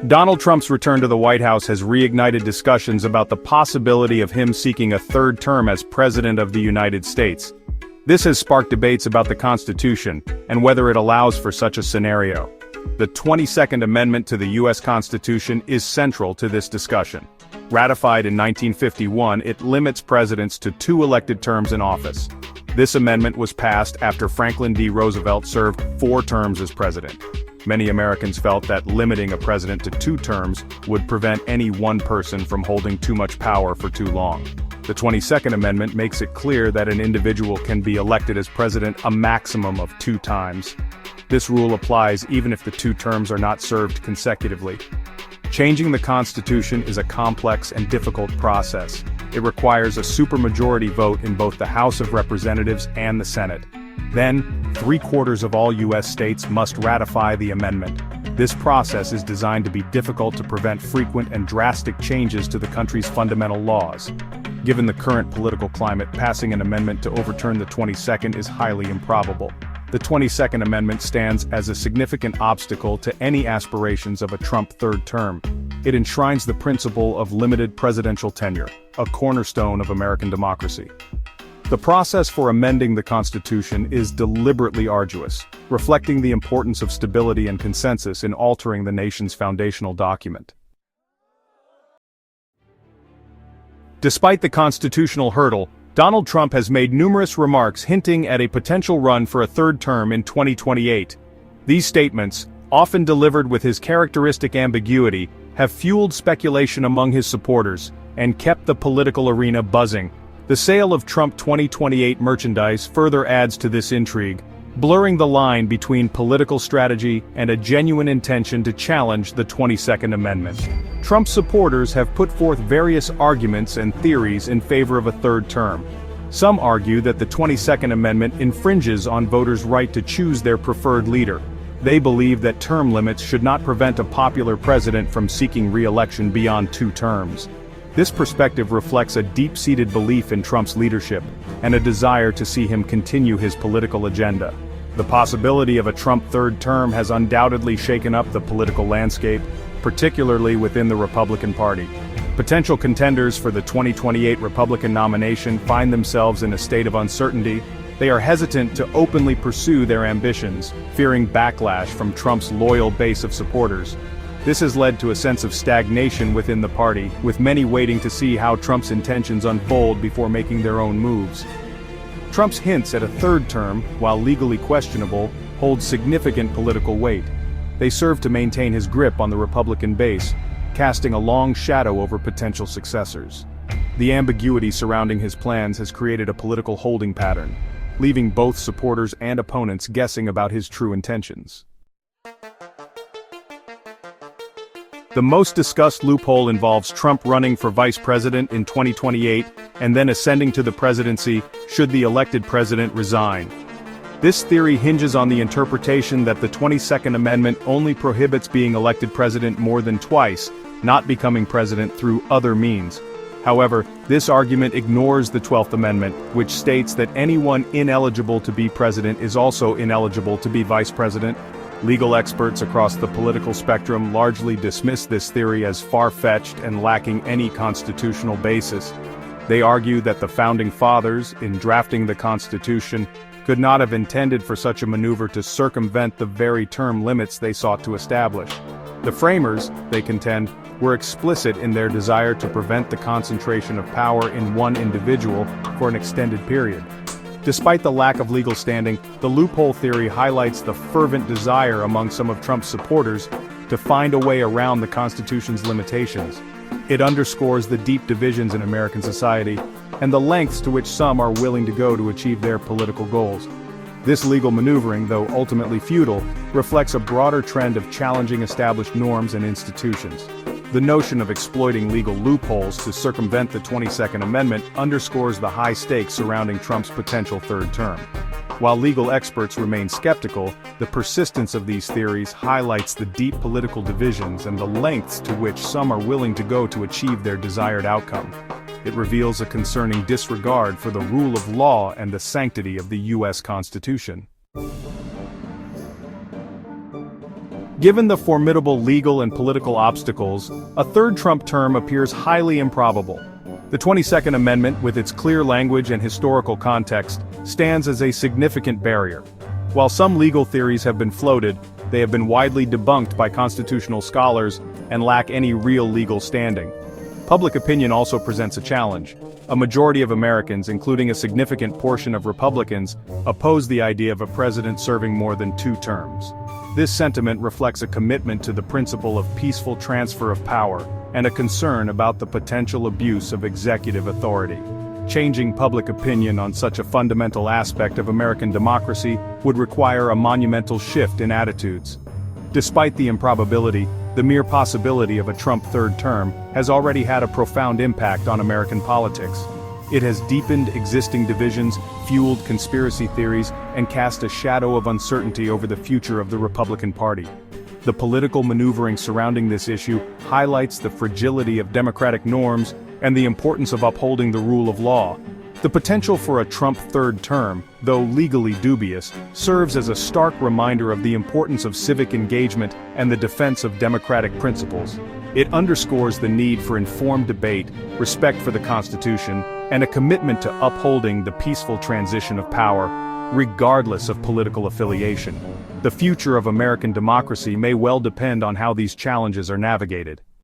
Donald Trump's return to the White House has reignited discussions about the possibility of him seeking a third term as President of the United States. This has sparked debates about the Constitution and whether it allows for such a scenario. The 22nd Amendment to the U.S. Constitution is central to this discussion. Ratified in 1951, it limits presidents to 2 elected terms in office. This amendment was passed after Franklin D. Roosevelt served 4 terms as president. Many Americans felt that limiting a president to 2 terms would prevent any one person from holding too much power for too long. The 22nd Amendment makes it clear that an individual can be elected as president a maximum of 2 times. This rule applies even if the 2 terms are not served consecutively. Changing the Constitution is a complex and difficult process. It requires a supermajority vote in both the House of Representatives and the Senate. Then, 3/4 of all U.S. states must ratify the amendment. This process is designed to be difficult to prevent frequent and drastic changes to the country's fundamental laws. Given the current political climate, passing an amendment to overturn the 22nd is highly improbable. The 22nd Amendment stands as a significant obstacle to any aspirations of a Trump third term. It enshrines the principle of limited presidential tenure, a cornerstone of American democracy. The process for amending the Constitution is deliberately arduous, reflecting the importance of stability and consensus in altering the nation's foundational document. Despite the constitutional hurdle, Donald Trump has made numerous remarks hinting at a potential run for a third term in 2028. These statements, often delivered with his characteristic ambiguity, have fueled speculation among his supporters and kept the political arena buzzing. The sale of Trump 2028 merchandise further adds to this intrigue, blurring the line between political strategy and a genuine intention to challenge the 22nd Amendment. Trump's supporters have put forth various arguments and theories in favor of a third term. Some argue that the 22nd Amendment infringes on voters' right to choose their preferred leader. They believe that term limits should not prevent a popular president from seeking re-election beyond 2 terms. This perspective reflects a deep-seated belief in Trump's leadership and a desire to see him continue his political agenda. The possibility of a Trump third term has undoubtedly shaken up the political landscape, particularly within the Republican Party. Potential contenders for the 2028 Republican nomination find themselves in a state of uncertainty. They are hesitant to openly pursue their ambitions, fearing backlash from Trump's loyal base of supporters. This has led to a sense of stagnation within the party, with many waiting to see how Trump's intentions unfold before making their own moves. Trump's hints at a third term, while legally questionable, hold significant political weight. They serve to maintain his grip on the Republican base, casting a long shadow over potential successors. The ambiguity surrounding his plans has created a political holding pattern, leaving both supporters and opponents guessing about his true intentions. The most discussed loophole involves Trump running for vice president in 2028 and then ascending to the presidency should the elected president resign. This theory hinges on the interpretation that the 22nd Amendment only prohibits being elected president more than twice, not becoming president through other means. However, this argument ignores the 12th Amendment, which states that anyone ineligible to be president is also ineligible to be vice president. Legal experts across the political spectrum largely dismiss this theory as far-fetched and lacking any constitutional basis. They argue that the Founding Fathers, in drafting the Constitution, could not have intended for such a maneuver to circumvent the very term limits they sought to establish. The framers, they contend, were explicit in their desire to prevent the concentration of power in one individual for an extended period. Despite the lack of legal standing, the loophole theory highlights the fervent desire among some of Trump's supporters to find a way around the Constitution's limitations. It underscores the deep divisions in American society and the lengths to which some are willing to go to achieve their political goals. This legal maneuvering, though ultimately futile, reflects a broader trend of challenging established norms and institutions. The notion of exploiting legal loopholes to circumvent the 22nd Amendment underscores the high stakes surrounding Trump's potential third term. While legal experts remain skeptical, the persistence of these theories highlights the deep political divisions and the lengths to which some are willing to go to achieve their desired outcome. It reveals a concerning disregard for the rule of law and the sanctity of the U.S. Constitution. Given the formidable legal and political obstacles, a third Trump term appears highly improbable. The 22nd Amendment, with its clear language and historical context, stands as a significant barrier. While some legal theories have been floated, they have been widely debunked by constitutional scholars and lack any real legal standing. Public opinion also presents a challenge. A majority of Americans, including a significant portion of Republicans, oppose the idea of a president serving more than 2 terms. This sentiment reflects a commitment to the principle of peaceful transfer of power and a concern about the potential abuse of executive authority. Changing public opinion on such a fundamental aspect of American democracy would require a monumental shift in attitudes. Despite the improbability, the mere possibility of a Trump third term has already had a profound impact on American politics. It has deepened existing divisions, fueled conspiracy theories, and cast a shadow of uncertainty over the future of the Republican Party. The political maneuvering surrounding this issue highlights the fragility of democratic norms and the importance of upholding the rule of law. The potential for a Trump third term, though legally dubious, serves as a stark reminder of the importance of civic engagement and the defense of democratic principles. It underscores the need for informed debate, respect for the Constitution, and a commitment to upholding the peaceful transition of power, regardless of political affiliation. The future of American democracy may well depend on how these challenges are navigated.